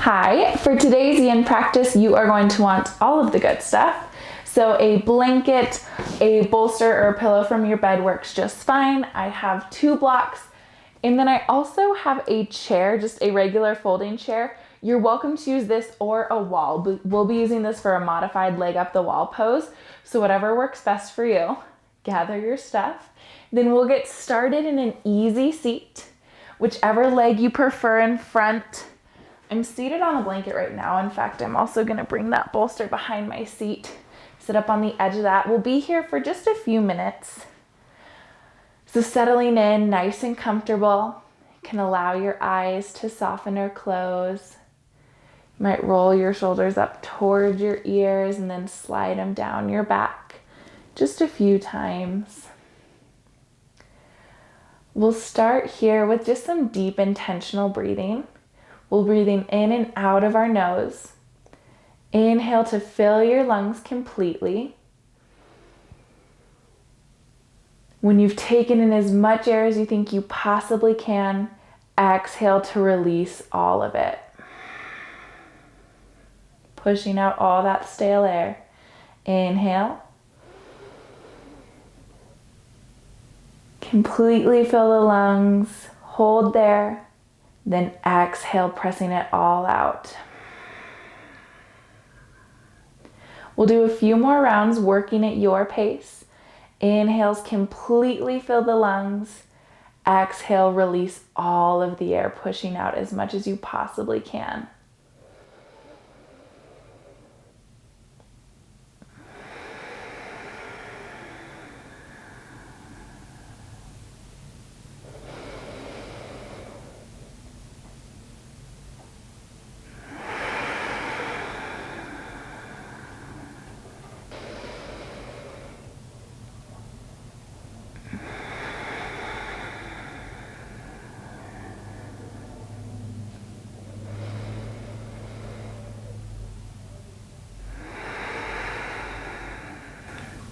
Hi, for today's yin practice, you are going to want all of the good stuff. So a blanket, a bolster, or a pillow from your bed works just fine. I have 2 blocks, and then I also have a chair, just a regular folding chair. You're welcome to use this or a wall, but we'll be using this for a modified leg up the wall pose. So whatever works best for you. Gather your stuff. Then we'll get started in an easy seat, whichever leg you prefer in front. I'm seated on a blanket right now. In fact, I'm also gonna bring that bolster behind my seat, sit up on the edge of that. We'll be here for just a few minutes. So settling in nice and comfortable. You can allow your eyes to soften or close. You might roll your shoulders up towards your ears and then slide them down your back just a few times. We'll start here with just some deep intentional breathing. We're breathing in and out of our nose. Inhale to fill your lungs completely. When you've taken in as much air as you think you possibly can, exhale to release all of it. Pushing out all that stale air. Inhale. Completely fill the lungs. Hold there. Then exhale, pressing it all out. We'll do a few more rounds working at your pace. Inhales, completely fill the lungs. Exhale, release all of the air, pushing out as much as you possibly can.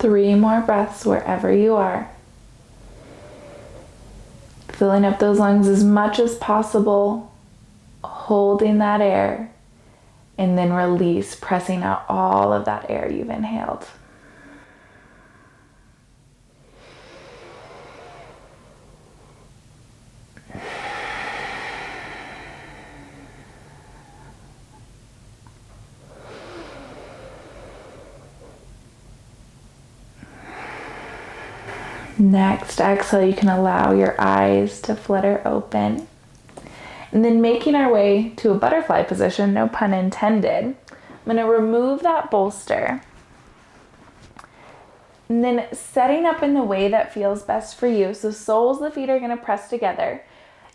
Three more breaths wherever you are. Filling up those lungs as much as possible, holding that air, and then release, pressing out all of that air you've inhaled. Next exhale, you can allow your eyes to flutter open. And then making our way to a butterfly position, no pun intended. I'm gonna remove that bolster. And then setting up in the way that feels best for you. So soles of the feet are gonna press together.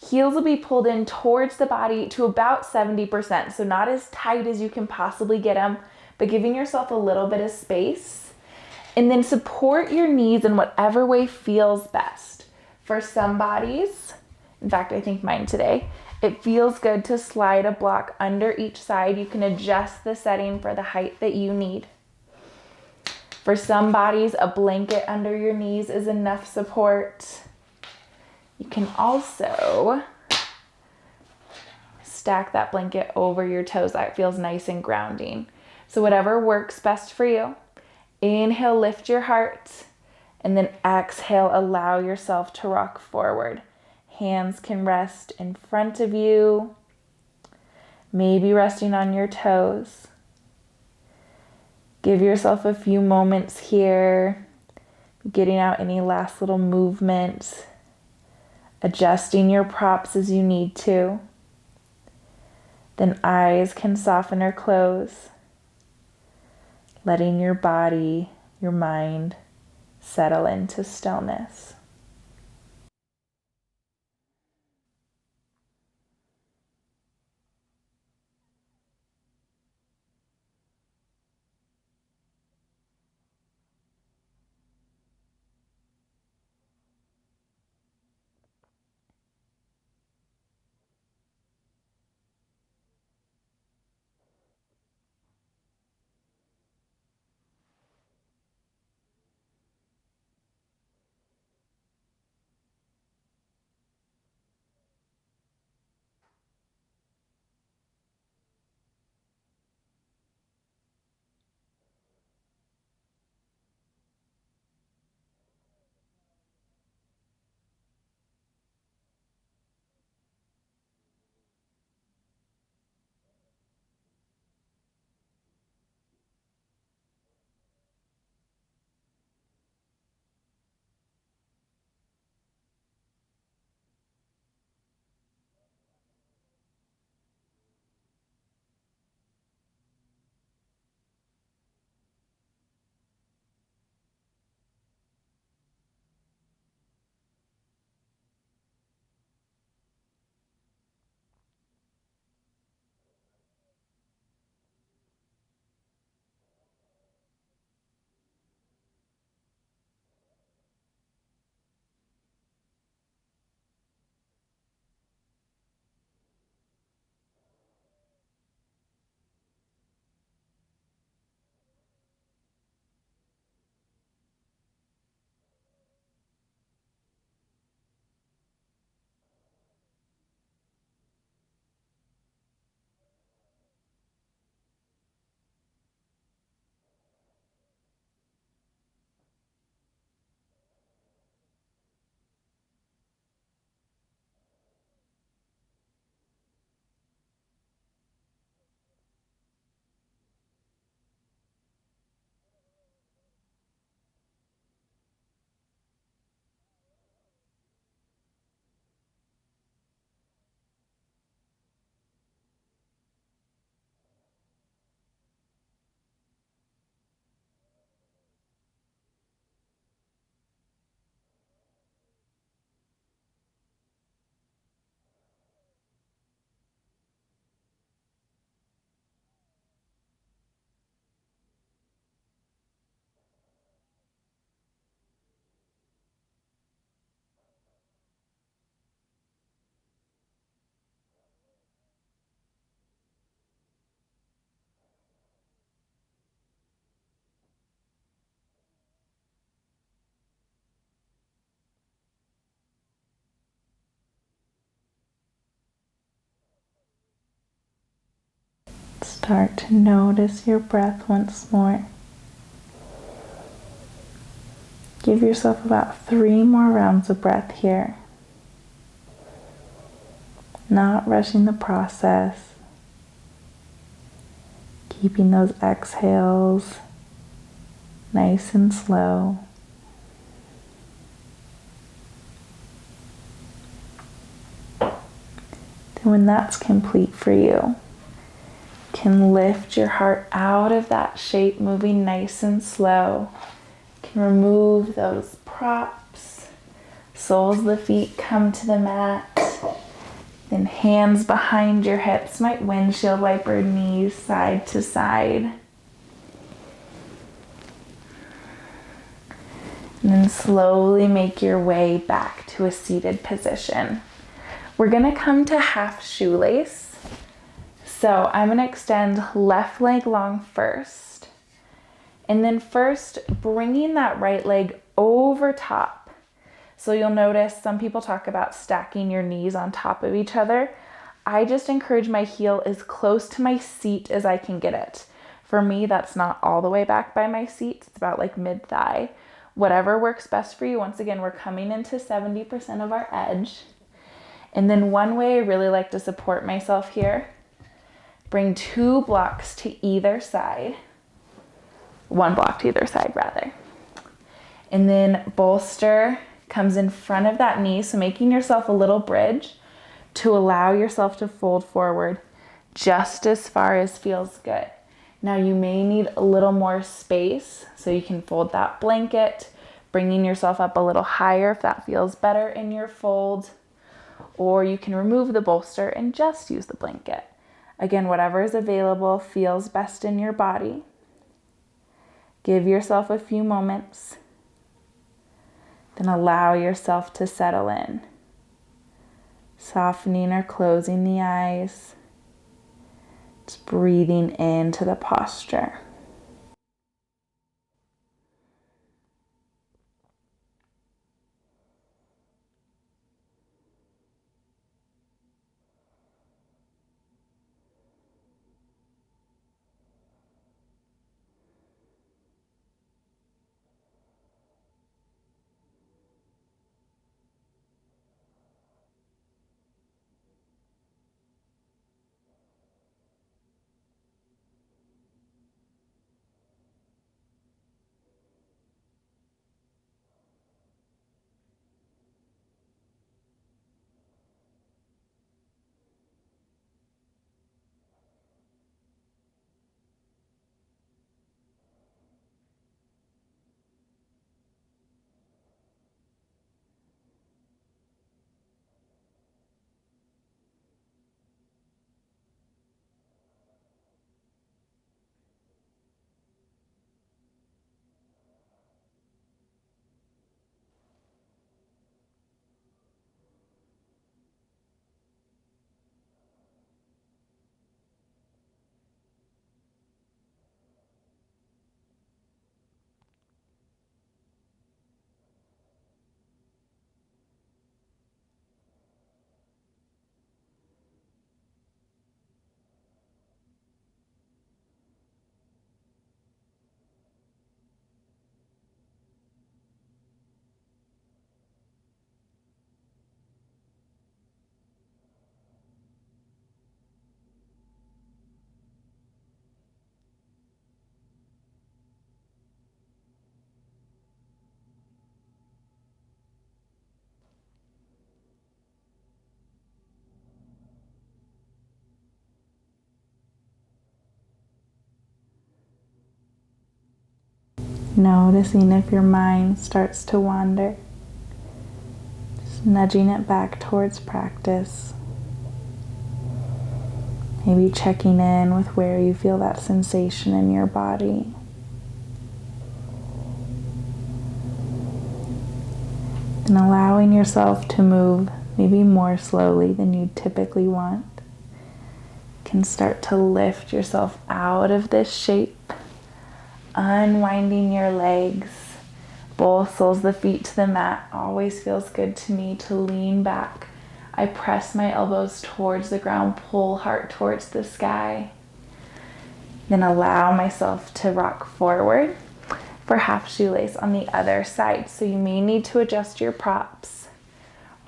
Heels will be pulled in towards the body to about 70%. So not as tight as you can possibly get them, but giving yourself a little bit of space. And then support your knees in whatever way feels best. For some bodies, in fact, I think mine today, it feels good to slide a block under each side. You can adjust the setting for the height that you need. For some bodies, a blanket under your knees is enough support. You can also stack that blanket over your toes. That feels nice and grounding. So whatever works best for you. Inhale, lift your heart, and then exhale, allow yourself to rock forward. Hands can rest in front of you, maybe resting on your toes. Give yourself a few moments here, getting out any last little movements, adjusting your props as you need to. Then eyes can soften or close. Letting your body, your mind settle into stillness. Start to notice your breath once more. Give yourself about 3 more rounds of breath here. Not rushing the process. Keeping those exhales nice and slow. Then when that's complete for you, can lift your heart out of that shape, moving nice and slow. Can remove those props. Soles of the feet come to the mat. Then hands behind your hips, might windshield wiper knees side to side. And then slowly make your way back to a seated position. We're gonna come to half shoelace. So I'm gonna extend left leg long first. And then first bringing that right leg over top. So you'll notice some people talk about stacking your knees on top of each other. I just encourage my heel as close to my seat as I can get it. For me, that's not all the way back by my seat. It's about like mid-thigh. Whatever works best for you. Once again, we're coming into 70% of our edge. And then one way I really like to support myself here, bring 2 blocks to either side. 1 block to either side rather. And then bolster comes in front of that knee, so making yourself a little bridge to allow yourself to fold forward just as far as feels good. Now you may need a little more space, so you can fold that blanket, bringing yourself up a little higher if that feels better in your fold, or you can remove the bolster and just use the blanket. Again, whatever is available feels best in your body. Give yourself a few moments. Then allow yourself to settle in. Softening or closing the eyes. Just breathing into the posture. Noticing if your mind starts to wander. Just nudging it back towards practice. Maybe checking in with where you feel that sensation in your body. And allowing yourself to move maybe more slowly than you typically want. Can start to lift yourself out of this shape. Unwinding your legs, both soles of the feet to the mat. Always feels good to me to lean back. I press my elbows towards the ground, pull heart towards the sky. Then allow myself to rock forward for half shoelace on the other side. So you may need to adjust your props.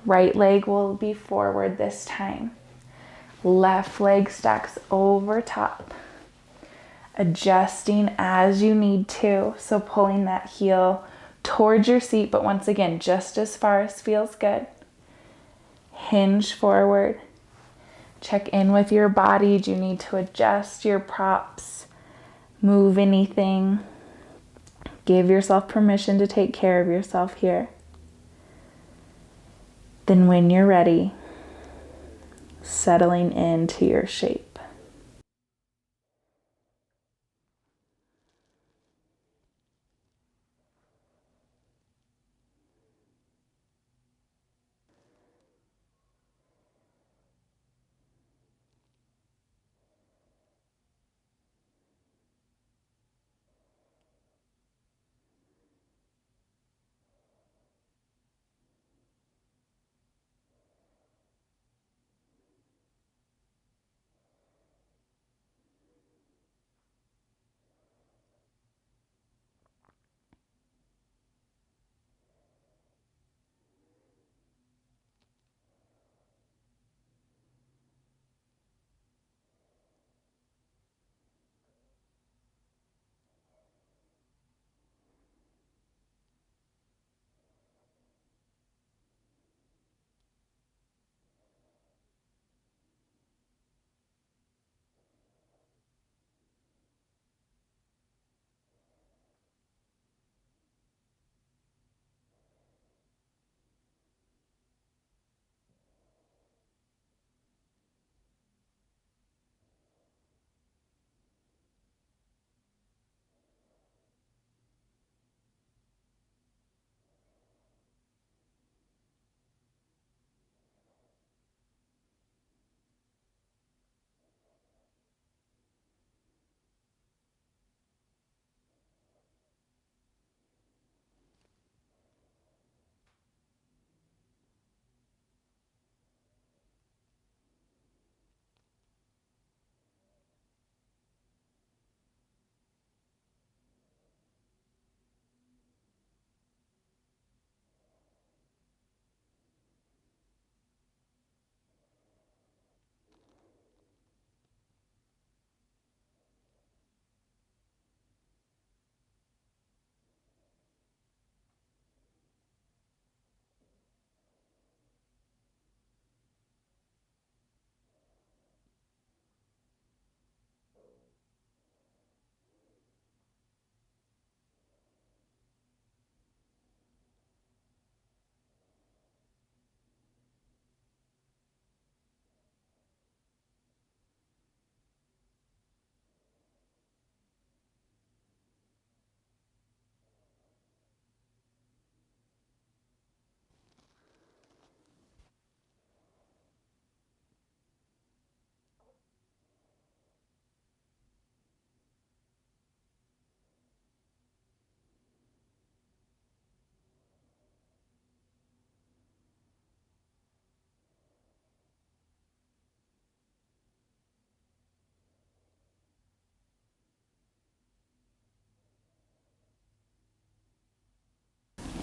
Right leg will be forward this time. Left leg stacks over top. Adjusting as you need to. So pulling that heel towards your seat, but once again, just as far as feels good. Hinge forward. Check in with your body. Do you need to adjust your props? Move anything? Give yourself permission to take care of yourself here. Then when you're ready, settling into your shape.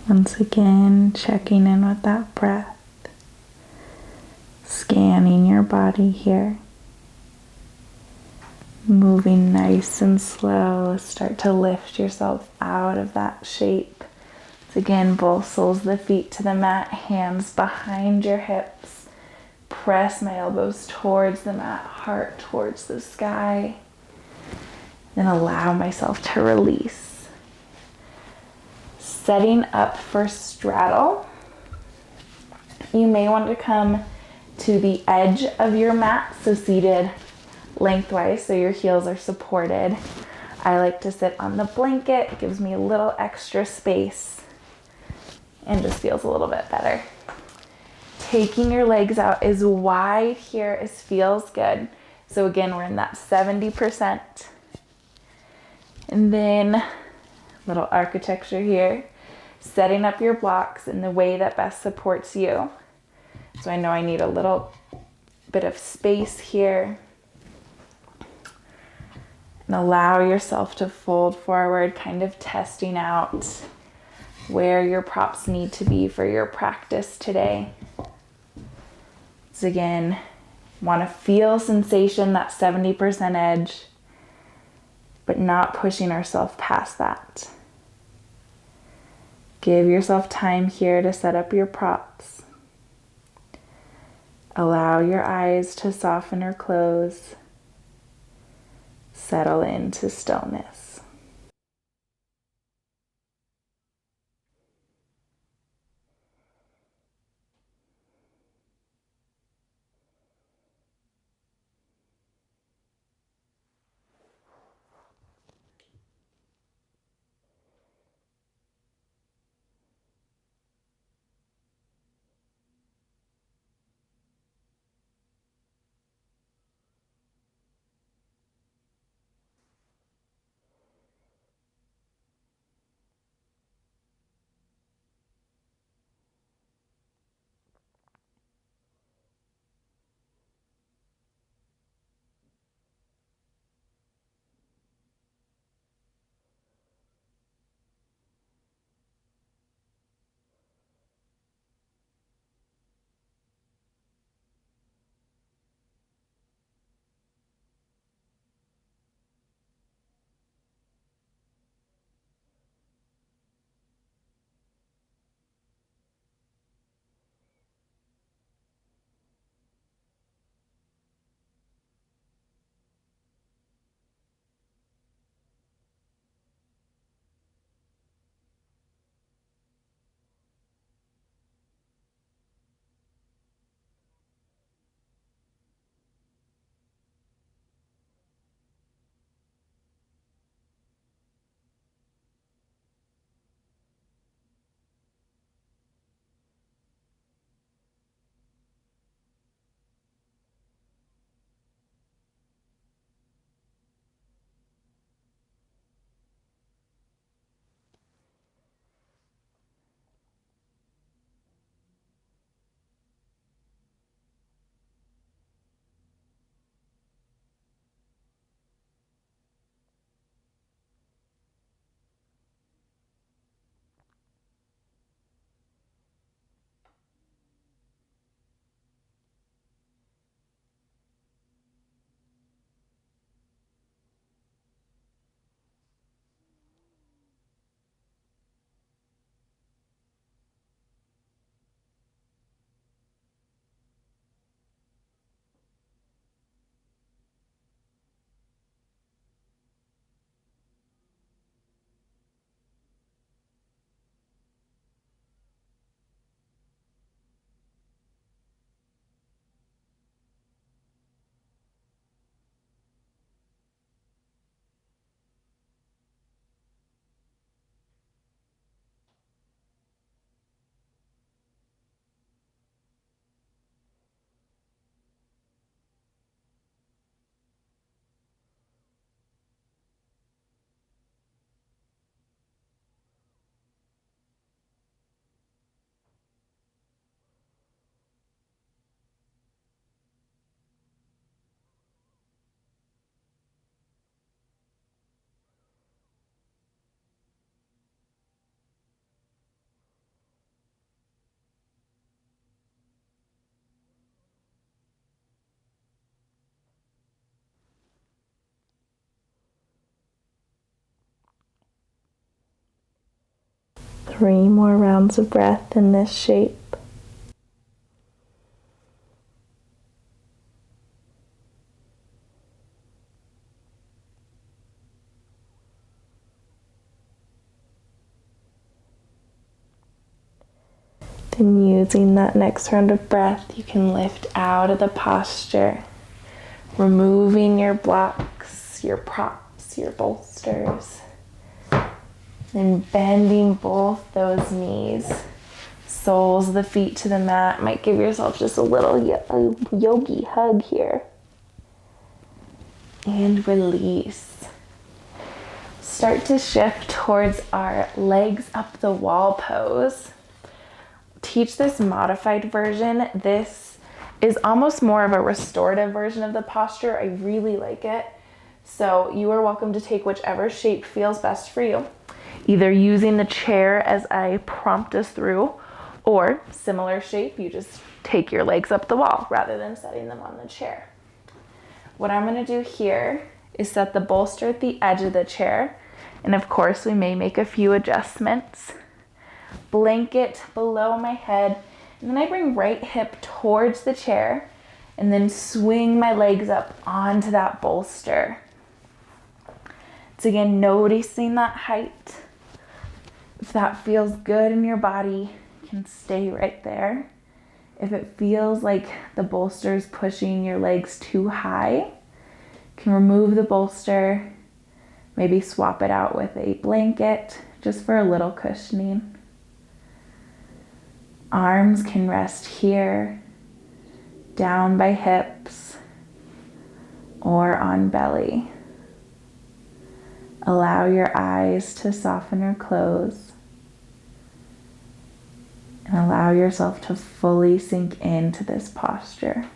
Once again, checking in with that breath, scanning your body here, moving nice and slow. Start to lift yourself out of that shape. So again, both soles of the feet to the mat, hands behind your hips. Press my elbows towards the mat, heart towards the sky. Then allow myself to release. Setting up for straddle. You may want to come to the edge of your mat, so seated lengthwise so your heels are supported. I like to sit on the blanket. It gives me a little extra space and just feels a little bit better. Taking your legs out as wide here as feels good. So again, we're in that 70%. And then little architecture here. Setting up your blocks in the way that best supports you. So I know I need a little bit of space here. And allow yourself to fold forward, kind of testing out where your props need to be for your practice today. So again, want to feel sensation, that 70% edge, but not pushing ourselves past that. Give yourself time here to set up your props. Allow your eyes to soften or close. Settle into stillness. Three more rounds of breath in this shape. Then using that next round of breath, you can lift out of the posture, removing your blocks, your props, your bolsters, and bending both those knees. Soles of the feet to the mat. Might give yourself just a little yogi hug here. And release. Start to shift towards our legs up the wall pose. Teach this modified version. This is almost more of a restorative version of the posture. I really like it. So you are welcome to take whichever shape feels best for you, either using the chair as I prompt us through, or similar shape, you just take your legs up the wall rather than setting them on the chair. What I'm going to do here is set the bolster at the edge of the chair, and of course we may make a few adjustments. Blanket below my head, and then I bring right hip towards the chair and then swing my legs up onto that bolster. It's again noticing that height. If that feels good in your body, you can stay right there. If it feels like the bolster is pushing your legs too high, you can remove the bolster, maybe swap it out with a blanket just for a little cushioning. Arms can rest here, down by hips, or on belly. Allow your eyes to soften or close. And allow yourself to fully sink into this posture.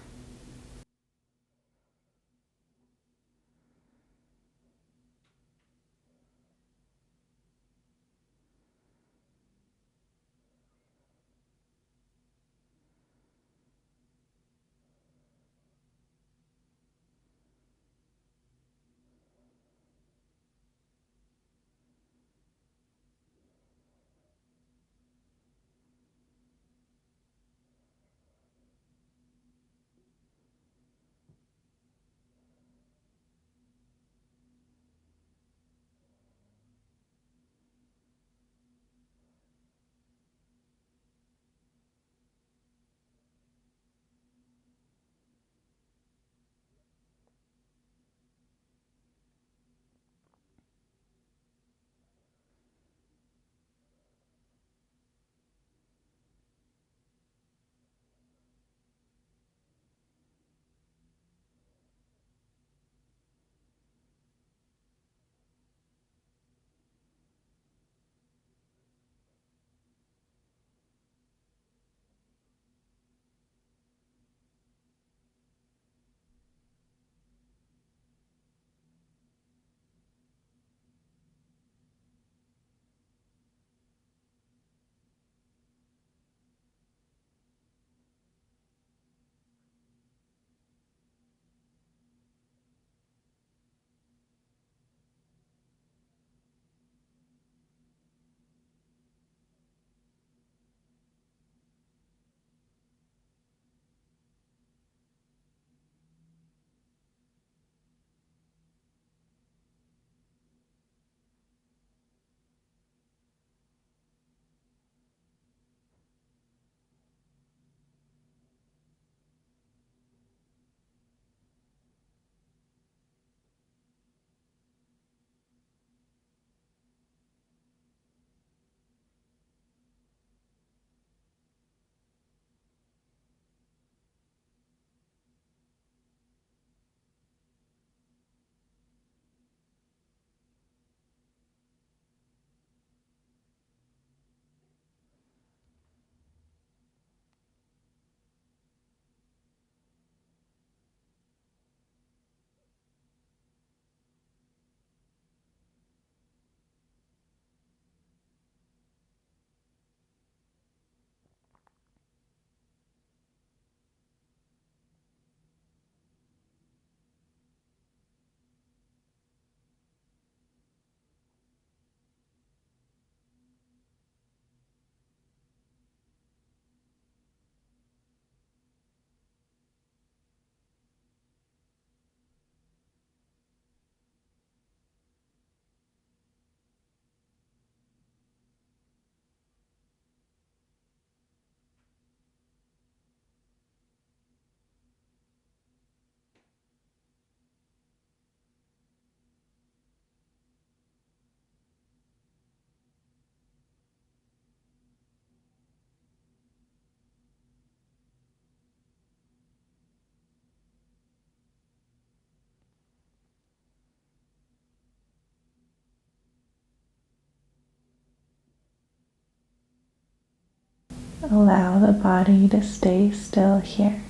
Allow the body to stay still here.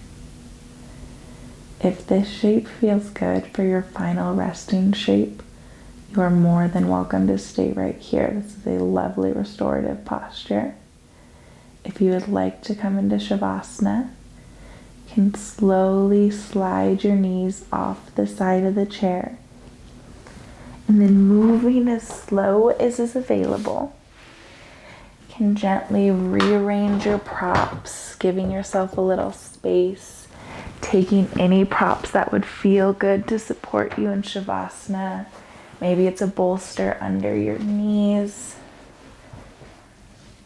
If this shape feels good for your final resting shape, you are more than welcome to stay right here. This is a lovely restorative posture. If you would like to come into Shavasana, you can slowly slide your knees off the side of the chair. And then moving as slow as is available, you can gently rearrange your props, giving yourself a little space, taking any props that would feel good to support you in Shavasana. Maybe it's a bolster under your knees.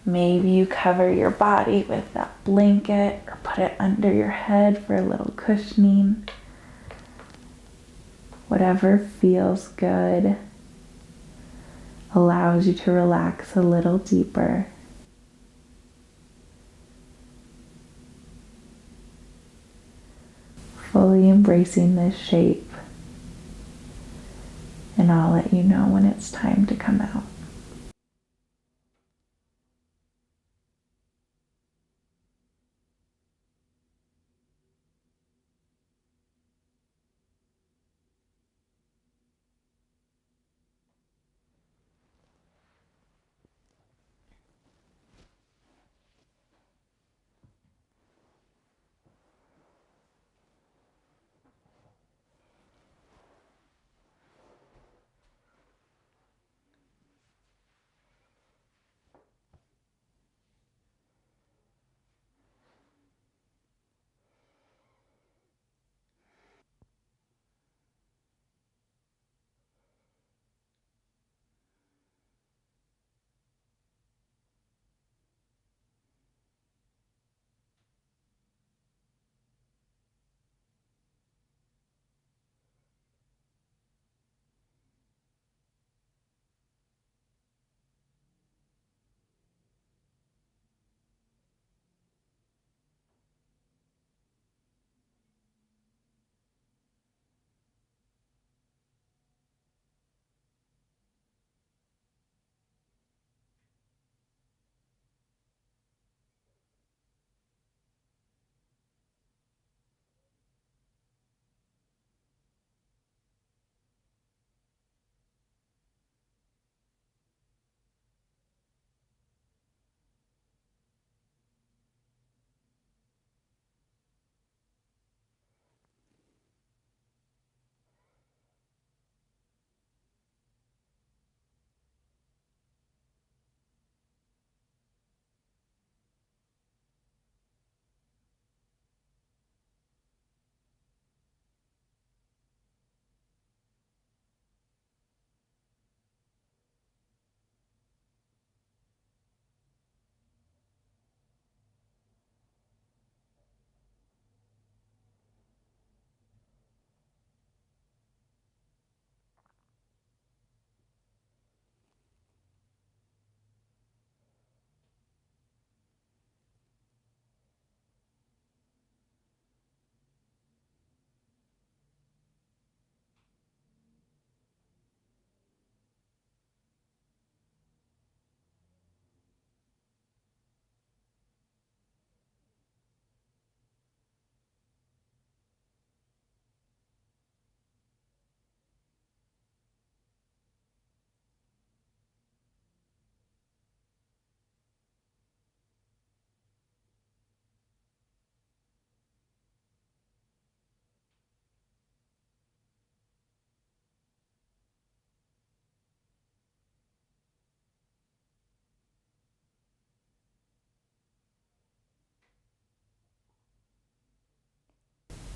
Maybe you cover your body with that blanket or put it under your head for a little cushioning. Whatever feels good allows you to relax a little deeper. Fully embracing this shape. And I'll let you know when it's time to come out.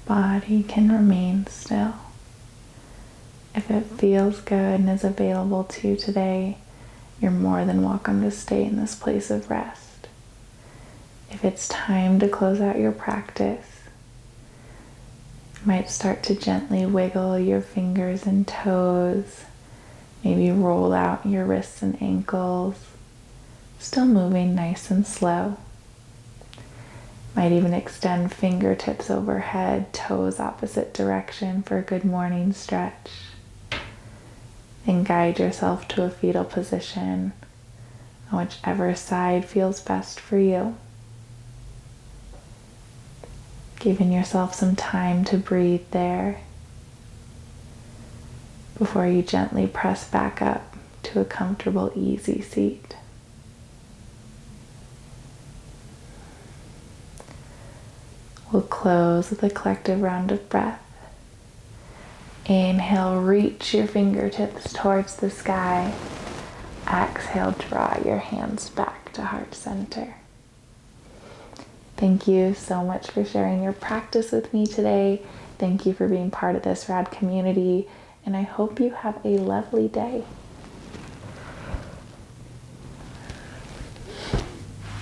Body can remain still. If it feels good and is available to you today, you're more than welcome to stay in this place of rest. If it's time to close out your practice, you might start to gently wiggle your fingers and toes, maybe roll out your wrists and ankles, still moving nice and slow. Might even extend fingertips overhead, toes opposite direction for a good morning stretch. Then guide yourself to a fetal position on whichever side feels best for you. Giving yourself some time to breathe there before you gently press back up to a comfortable, easy seat. We'll close with a collective round of breath. Inhale, reach your fingertips towards the sky. Exhale, draw your hands back to heart center. Thank you so much for sharing your practice with me today. Thank you for being part of this rad community, and I hope you have a lovely day.